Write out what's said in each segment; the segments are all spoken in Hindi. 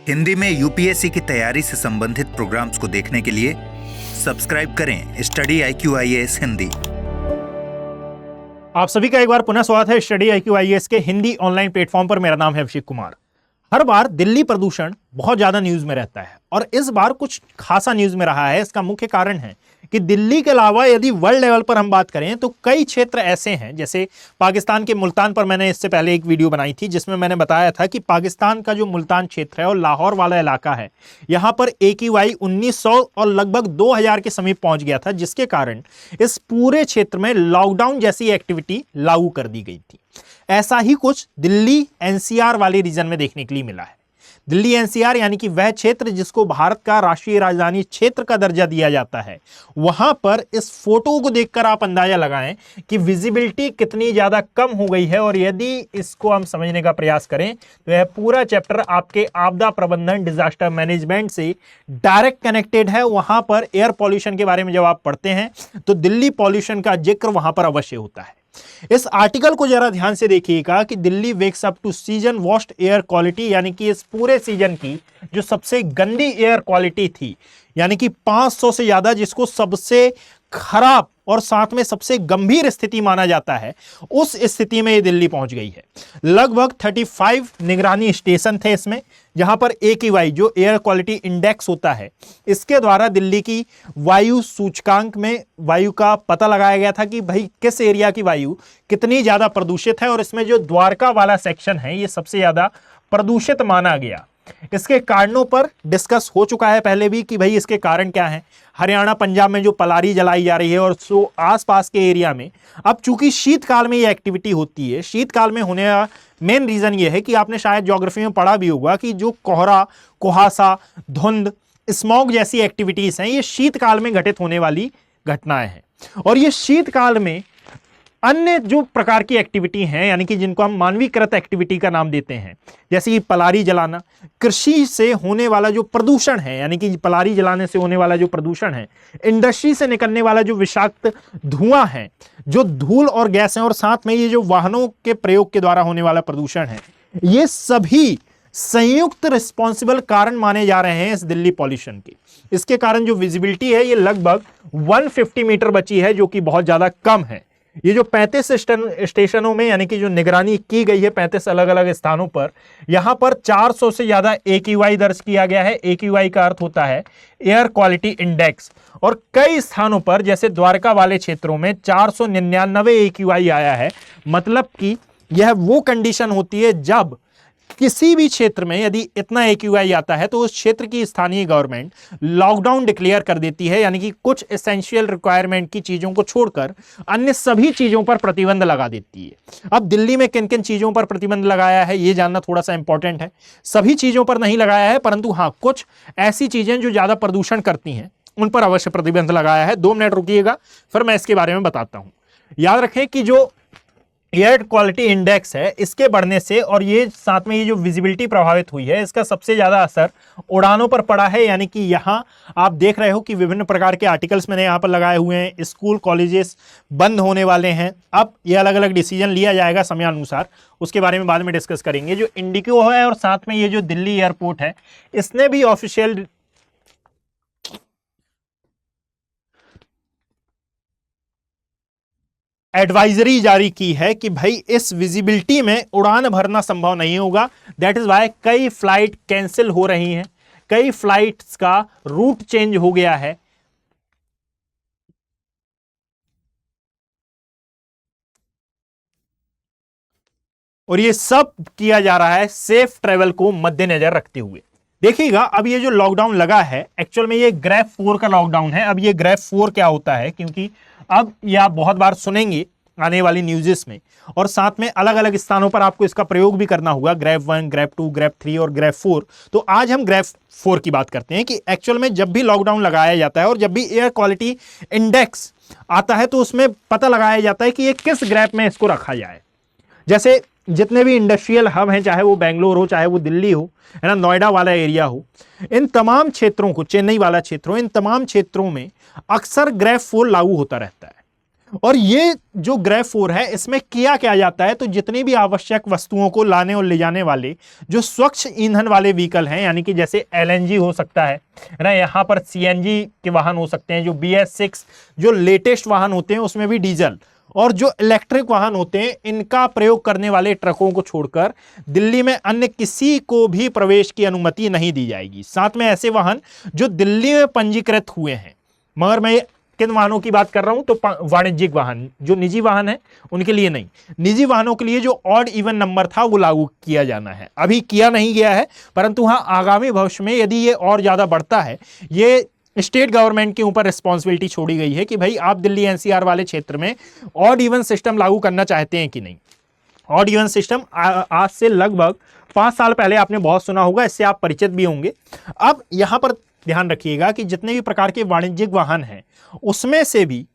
हिंदी में यूपीएससी की तैयारी से संबंधित प्रोग्राम्स को देखने के लिए सब्सक्राइब करें स्टडी IQ-IAS हिंदी। आप सभी का एक बार पुनः स्वागत है स्टडी IQ-IAS के हिंदी ऑनलाइन प्लेटफॉर्म पर। मेरा नाम है अभिषेक कुमार। हर बार दिल्ली प्रदूषण बहुत ज्यादा न्यूज में रहता है और इस बार कुछ खासा न्यूज में रहा है। इसका मुख्य कारण है कि दिल्ली के अलावा यदि वर्ल्ड लेवल पर हम बात करें तो कई क्षेत्र ऐसे हैं, जैसे पाकिस्तान के मुल्तान पर मैंने इससे पहले एक वीडियो बनाई थी जिसमें मैंने बताया था कि पाकिस्तान का जो मुल्तान क्षेत्र है और लाहौर वाला इलाका है, यहां पर AQI 1900 और लगभग 2000 के समीप पहुंच गया था, जिसके कारण इस पूरे क्षेत्र में लॉकडाउन जैसी एक्टिविटी लागू कर दी गई थी। ऐसा ही कुछ दिल्ली NCR वाले रीजन में देखने के लिए मिला है। दिल्ली NCR यानी कि वह क्षेत्र जिसको भारत का राष्ट्रीय राजधानी क्षेत्र का दर्जा दिया जाता है, वहां पर इस फोटो को देखकर आप अंदाजा लगाएं कि विजिबिलिटी कितनी ज्यादा कम हो गई है। और यदि इसको हम समझने का प्रयास करें तो यह पूरा चैप्टर आपके आपदा प्रबंधन, डिजास्टर मैनेजमेंट से डायरेक्ट कनेक्टेड है। वहां पर एयर पॉल्यूशन के बारे में जब आप पढ़ते हैं तो दिल्ली पॉल्यूशन का जिक्र वहां पर अवश्य होता है। इस आर्टिकल को जरा ध्यान से देखिएगा कि Delhi wakes up to season worst air quality, यानी कि इस पूरे सीजन की जो सबसे गंदी एयर क्वालिटी थी, यानी कि 500 से ज्यादा, जिसको सबसे खराब और साथ में सबसे गंभीर स्थिति माना जाता है, उस स्थिति में ये दिल्ली पहुंच गई है। लगभग 35 निगरानी स्टेशन थे इसमें, जहां पर AQI जो एयर क्वालिटी इंडेक्स होता है, इसके द्वारा दिल्ली की वायु सूचकांक में वायु का पता लगाया गया था कि भाई किस एरिया की वायु कितनी ज्यादा प्रदूषित है। और इसमें जो द्वारका वाला सेक्शन है ये सबसे ज्यादा प्रदूषित माना गया। इसके कारणों पर डिस्कस हो चुका है पहले भी कि भाई इसके कारण क्या है। हरियाणा, पंजाब में जो पलारी जलाई जा रही है और सो आसपास के एरिया में, अब चूंकि शीतकाल में ये एक्टिविटी होती है, शीतकाल में होने का मेन रीजन ये है कि आपने शायद ज्योग्राफी में पढ़ा भी होगा कि जो कोहरा, कुहासा, धुंध, स्मॉग जैसी एक्टिविटीज हैं, ये शीतकाल में घटित होने वाली घटनाएं हैं। और ये शीतकाल में अन्य जो प्रकार की एक्टिविटी हैं, यानी कि जिनको हम मानवीकृत एक्टिविटी का नाम देते हैं, जैसे कि पलारी जलाना, कृषि से होने वाला जो प्रदूषण है, यानी कि पलारी जलाने से होने वाला जो प्रदूषण है, इंडस्ट्री से निकलने वाला जो विषाक्त धुआं है, जो धूल और गैस है, और साथ में ये जो वाहनों के प्रयोग के द्वारा होने वाला प्रदूषण है, ये सभी संयुक्त रिस्पॉन्सिबल कारण माने जा रहे हैं इस दिल्ली पॉल्यूशन के। इसके कारण जो विजिबिलिटी है ये लगभग 150 मीटर बची है, जो कि बहुत ज्यादा कम है। ये जो 35 स्टेशनों में, यानी कि जो निगरानी की गई है 35 अलग अलग स्थानों पर, यहां पर 400 से ज्यादा AQI दर्ज किया गया है। AQI का अर्थ होता है एयर क्वालिटी इंडेक्स। और कई स्थानों पर, जैसे द्वारका वाले क्षेत्रों में 499 AQI आया है। मतलब कि यह वो कंडीशन होती है जब किसी भी क्षेत्र में यदि इतना AQI आता है तो उस क्षेत्र की स्थानीय गवर्नमेंट लॉकडाउन डिक्लेयर कर देती है, यानी कि कुछ एसेंशियल रिक्वायरमेंट की चीजों को छोड़कर अन्य सभी चीजों पर प्रतिबंध लगा देती है। अब दिल्ली में किन किन चीजों पर प्रतिबंध लगाया है ये जानना थोड़ा सा इंपॉर्टेंट है। सभी चीजों पर नहीं लगाया है, परंतु हाँ, कुछ ऐसी चीजें जो ज्यादा प्रदूषण करती हैं उन पर अवश्य प्रतिबंध लगाया है। 2 मिनट रुकिएगा, फिर मैं इसके बारे में बताता हूं। याद रखें कि जो एयर क्वालिटी इंडेक्स है, इसके बढ़ने से और ये साथ में ये जो विजिबिलिटी प्रभावित हुई है, इसका सबसे ज्यादा असर उड़ानों पर पड़ा है। यानी कि यहां आप देख रहे हो कि विभिन्न प्रकार के आर्टिकल्स मैंने यहां पर लगाए हुए हैं। स्कूल, कॉलेजेस बंद होने वाले हैं। अब ये अलग अलग डिसीजन लिया जाएगा समयानुसार, उसके बारे में बाद में डिस्कस करेंगे। जो इंडिगो है और साथ में ये जो दिल्ली एयरपोर्ट है, इसने भी ऑफिशियल एडवाइजरी जारी की है कि भाई इस विजिबिलिटी में उड़ान भरना संभव नहीं होगा। दैट इज वाई कई फ्लाइट कैंसिल हो रही हैं, कई फ्लाइट्स का रूट चेंज हो गया है। और ये सब किया जा रहा है सेफ ट्रेवल को मद्देनजर रखते हुए। देखिएगा, अब ये जो लॉकडाउन लगा है, एक्चुअल में ये ग्रेफ 4 का लॉकडाउन है। अब ये ग्रेफ 4 क्या होता है, क्योंकि अब ये आप बहुत बार सुनेंगे आने वाली न्यूज़ेस में, और साथ में अलग अलग स्थानों पर आपको इसका प्रयोग भी करना होगा, ग्रेफ 1, ग्रेफ 2, ग्रेफ 3 और ग्रेफ 4। तो आज हम ग्रेफ 4 की बात करते हैं कि एक्चुअल में जब भी लॉकडाउन लगाया जाता है और जब भी एयर क्वालिटी इंडेक्स आता है तो उसमें पता लगाया जाता है कि ये किस ग्रेफ में इसको रखा जाए। जैसे जितने भी इंडस्ट्रियल हब हैं, चाहे वो बेंगलोर हो, चाहे वो दिल्ली हो, है ना, नोएडा वाला एरिया हो, इन तमाम क्षेत्रों को, चेन्नई वाला क्षेत्र हो, इन तमाम क्षेत्रों में अक्सर ग्रेफ 4 लागू होता रहता है। और ये जो ग्राफ 4 है इसमें किया क्या जाता है, तो जितनी भी आवश्यक वस्तुओं को लाने और ले जाने वाले जो स्वच्छ ईंधन वाले व्हीकल हैं, यानी कि जैसे एलएनजी हो सकता है ना, यहाँ पर सीएनजी के वाहन हो सकते हैं, जो BS6 जो लेटेस्ट वाहन होते हैं उसमें भी डीजल, और जो इलेक्ट्रिक वाहन होते हैं इनका प्रयोग करने वाले ट्रकों को छोड़कर दिल्ली में अन्य किसी को भी प्रवेश की अनुमति नहीं दी जाएगी। साथ में ऐसे वाहन जो दिल्ली में पंजीकृत हुए हैं, मगर मैं किन वाहनों की बात कर रहा हूं, तो वाणिज्यिक वाहन, जो निजी वाहन है उनके लिए नहीं, निजी वाहनों के लिए जो ऑड इवन नंबर था वो लागू किया जाना है। अभी किया नहीं गया है, परंतु हाँ आगामी भविष्य में यदि ये और ज्यादा बढ़ता है, ये स्टेट गवर्नमेंट के ऊपर रिस्पॉन्सिबिलिटी छोड़ी गई है कि भाई आप दिल्ली एनसीआर वाले क्षेत्र में ऑड इवन सिस्टम लागू करना चाहते हैं कि नहीं। ऑड इवन सिस्टम आज से लगभग 5 साल पहले आपने बहुत सुना होगा, इससे आप परिचित भी होंगे। अब यहां पर ध्यान रखिएगा कि जितने भी प्रकार के वाणिज्यिक वाहन हैं उसमें से भी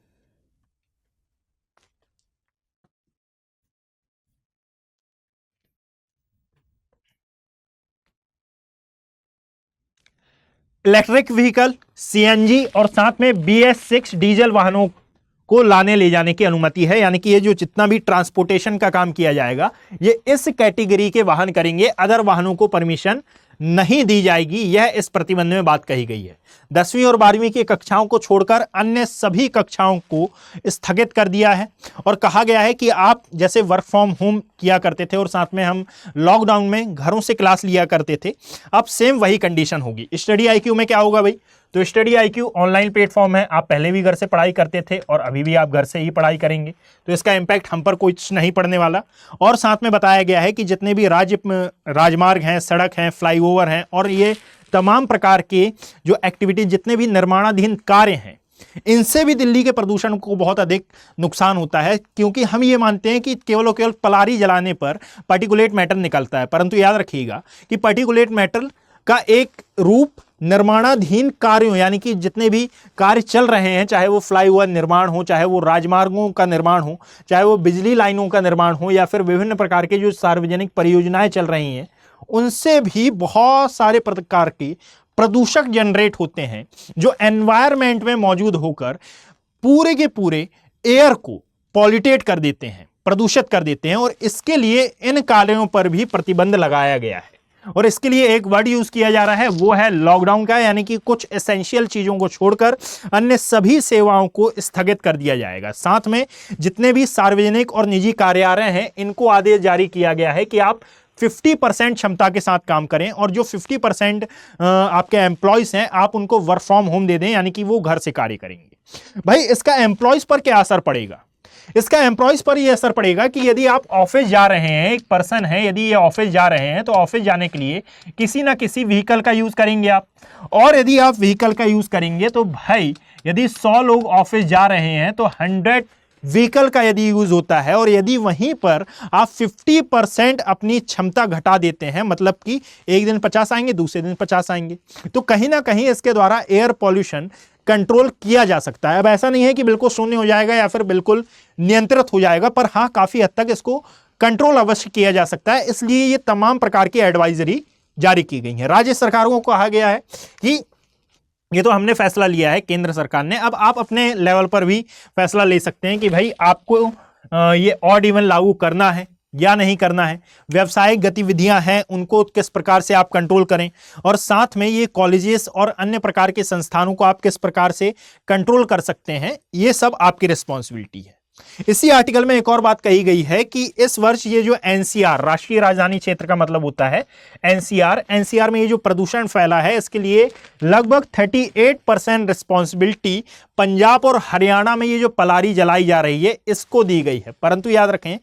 इलेक्ट्रिक व्हीकल, सीएनजी और साथ में BS6 डीजल वाहनों को लाने ले जाने की अनुमति है। यानी कि ये जो जितना भी ट्रांसपोर्टेशन का काम किया जाएगा ये इस कैटेगरी के वाहन करेंगे, अदर वाहनों को परमिशन नहीं दी जाएगी। यह इस प्रतिबंध में बात कही गई है। 10वीं और 12वीं की कक्षाओं को छोड़कर अन्य सभी कक्षाओं को स्थगित कर दिया है और कहा गया है कि आप जैसे वर्क फ्रॉम होम किया करते थे और साथ में हम लॉकडाउन में घरों से क्लास लिया करते थे, अब सेम वही कंडीशन होगी। स्टडी IQ में क्या होगा भाई, तो स्टडी IQ ऑनलाइन प्लेटफॉर्म है, आप पहले भी घर से पढ़ाई करते थे और अभी भी आप घर से ही पढ़ाई करेंगे, तो इसका इम्पैक्ट हम पर कुछ नहीं पड़ने वाला। और साथ में बताया गया है कि जितने भी राजमार्ग हैं, सड़क हैं, फ्लाईओवर हैं और ये तमाम प्रकार के जो एक्टिविटी, जितने भी निर्माणाधीन कार्य हैं, इनसे भी दिल्ली के प्रदूषण को बहुत अधिक नुकसान होता है, क्योंकि हम ये मानते हैं कि केवल और केवल पलारी जलाने पर पार्टिकुलेट मैटर निकलता है, परंतु याद रखिएगा कि पार्टिकुलेट मैटर का एक रूप निर्माणाधीन कार्यों, यानी कि जितने भी कार्य चल रहे हैं, चाहे वो फ्लाईओवर निर्माण हो, चाहे वो राजमार्गों का निर्माण हो, चाहे वो बिजली लाइनों का निर्माण हो, या फिर विभिन्न प्रकार के जो सार्वजनिक परियोजनाएं चल रही हैं, उनसे भी बहुत सारे प्रकार के प्रदूषक जनरेट होते हैं जो एनवायरनमेंट में मौजूद होकर पूरे के पूरे एयर को पॉल्यूटेट कर देते हैं, प्रदूषित कर देते हैं। और इसके लिए इन कार्यों पर भी प्रतिबंध लगाया गया है। और इसके लिए एक वर्ड यूज किया जा रहा है, वो है लॉकडाउन का, यानी कि कुछ एसेंशियल चीजों को छोड़कर अन्य सभी सेवाओं को स्थगित कर दिया जाएगा। साथ में जितने भी सार्वजनिक और निजी कार्यालय हैं, इनको आदेश जारी किया गया है कि आप 50% क्षमता के साथ काम करें और जो 50% आपके एम्प्लॉयज हैं आप उनको वर्क फ्रॉम होम दे दें, यानी कि वो घर से कार्य करेंगे। भाई इसका एम्प्लॉयज पर क्या असर पड़ेगा? इसका एम्प्लॉयज पर यह असर पड़ेगा कि यदि आप ऑफिस जा रहे हैं, एक पर्सन है, यदि ये ऑफिस जा रहे हैं तो ऑफिस जाने के लिए किसी ना किसी व्हीकल का यूज करेंगे आप, और यदि आप व्हीकल का यूज करेंगे तो भाई यदि 100 लोग ऑफिस जा रहे हैं तो 100 व्हीकल का यदि यूज होता है, और यदि वहीं पर आप 50% अपनी क्षमता घटा देते हैं, मतलब कि एक दिन 50 आएंगे, दूसरे दिन 50 आएंगे, तो कहीं ना कहीं इसके द्वारा एयर पॉल्यूशन कंट्रोल किया जा सकता है। अब ऐसा नहीं है कि बिल्कुल शून्य हो जाएगा या फिर बिल्कुल नियंत्रित हो जाएगा, पर हाँ काफी हद तक इसको कंट्रोल अवश्य किया जा सकता है। इसलिए ये तमाम प्रकार की एडवाइजरी जारी की गई है। राज्य सरकारों को कहा गया है कि ये तो हमने फैसला लिया है केंद्र सरकार ने, अब आप अपने लेवल पर भी फैसला ले सकते हैं कि भाई आपको ये ऑड इवन लागू करना है या नहीं करना है। व्यावसायिक गतिविधियां हैं उनको किस प्रकार से आप कंट्रोल करें, और साथ में ये कॉलेजेस और अन्य प्रकार के संस्थानों को आप किस प्रकार से कंट्रोल कर सकते हैं, ये सब आपकी रिस्पॉन्सिबिलिटी है। इसी आर्टिकल में एक और बात कही गई है कि इस वर्ष ये जो एनसीआर, राष्ट्रीय राजधानी क्षेत्र का मतलब होता है एनसीआर में ये जो प्रदूषण फैला है, इसके लिए लगभग 38% रिस्पॉन्सिबिलिटी पंजाब और हरियाणा में ये जो पलारी जलाई जा रही है इसको दी गई है। परंतु याद रखें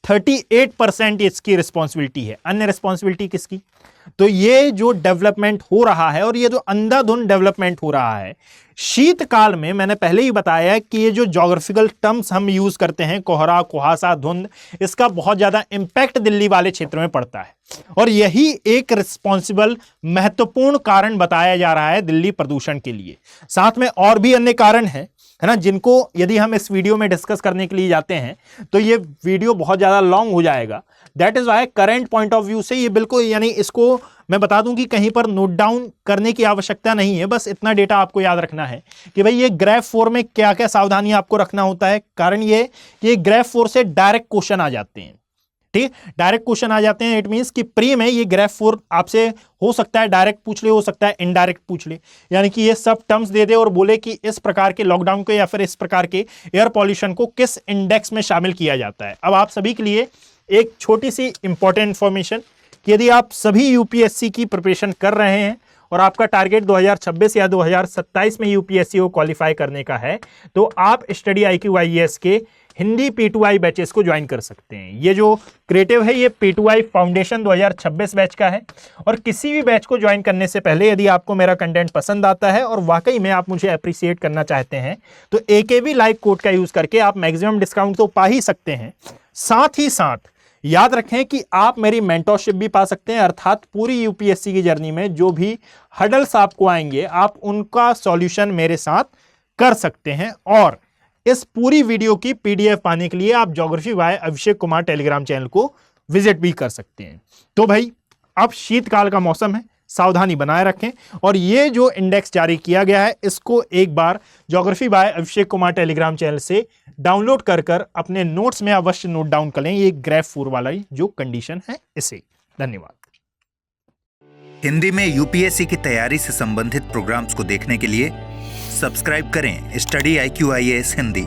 38% इसकी रिस्पॉन्सिबिलिटी है, अन्य रिस्पॉन्सिबिलिटी किसकी? तो ये जो डेवलपमेंट हो रहा है और ये जो अंधाधुंध डेवलपमेंट हो रहा है, शीतकाल में मैंने पहले ही बताया कि ये जो ज्योग्राफिकल टर्म्स हम यूज करते हैं, कोहरा, कुहासा, धुंध, इसका बहुत ज्यादा इंपैक्ट दिल्ली वाले क्षेत्र में पड़ता है, और यही एक रिस्पॉन्सिबल महत्वपूर्ण कारण बताया जा रहा है दिल्ली प्रदूषण के लिए। साथ में और भी अन्य कारण हैं, है ना, जिनको यदि हम इस वीडियो में डिस्कस करने के लिए जाते हैं तो ये वीडियो बहुत ज़्यादा लॉन्ग हो जाएगा। That is why current point of view से ये बिल्कुल, यानी इसको मैं बता दूं कि कहीं पर नोट डाउन करने की आवश्यकता नहीं है, बस इतना डेटा आपको याद रखना है कि भाई ये ग्राफ 4 में क्या क्या सावधानी आपको रखना होता है। कारण ये कि ये ग्राफ 4 से डायरेक्ट क्वेश्चन आ जाते हैं, ठीक, डायरेक्ट क्वेश्चन आ जाते हैं। इट मींस कि प्री में ये ग्राफ 4 आपसे हो सकता है डायरेक्ट पूछ ले, हो सकता है इनडायरेक्ट पूछ ले, यानी कि ये सब टर्म्स दे दे और बोले कि इस प्रकार के लॉकडाउन को या फिर इस प्रकार के एयर पॉल्यूशन को किस इंडेक्स में शामिल किया जाता है। अब आप सभी के लिए एक छोटी सी इंपॉर्टेंट इंफॉर्मेशन कि यदि आप सभी यूपीएससी की प्रिपरेशन कर रहे हैं और आपका टारगेट 2026 या 2027 में यूपीएससी को क्वालिफाई करने का है, तो आप स्टडी IQ IAS के हिंदी P2I बैचेस को ज्वाइन कर सकते हैं। ये जो क्रिएटिव है ये P2I फाउंडेशन 2026 बैच का है। और किसी भी बैच को ज्वाइन करने से पहले यदि आपको मेरा कंटेंट पसंद आता है और वाकई में आप मुझे अप्रिशिएट करना चाहते हैं तो AKB लाइक कोड का यूज करके आप मैक्सिमम डिस्काउंट तो पा ही सकते हैं, साथ ही साथ याद रखें कि आप मेरी मेंटरशिप भी पा सकते हैं, अर्थात पूरी यूपीएससी की जर्नी में जो भी हडल्स आपको आएंगे आप उनका सॉल्यूशन मेरे साथ कर सकते हैं। और इस पूरी वीडियो की PDF पाने के लिए आप geography by Abhishek Kumar Telegram channel को विजिट भी कर सकते हैं। तो भाई अब शीतकाल का मौसम है, सावधानी बनाए रखें और ये जो इंडेक्स जारी किया गया है इसको एक बार geography by Abhishek Kumar Telegram channel से डाउनलोड कर अपने नोट्स में अवश्य नोट डाउन करें, ये ग्राफ 4 वाला जो कंडीशन है इसे। धन्यवाद। हिंदी में यूपीएससी की तैयारी से संबंधित प्रोग्राम्स को देखने के लिए सब्सक्राइब करें स्टडी IQ IAS हिंदी।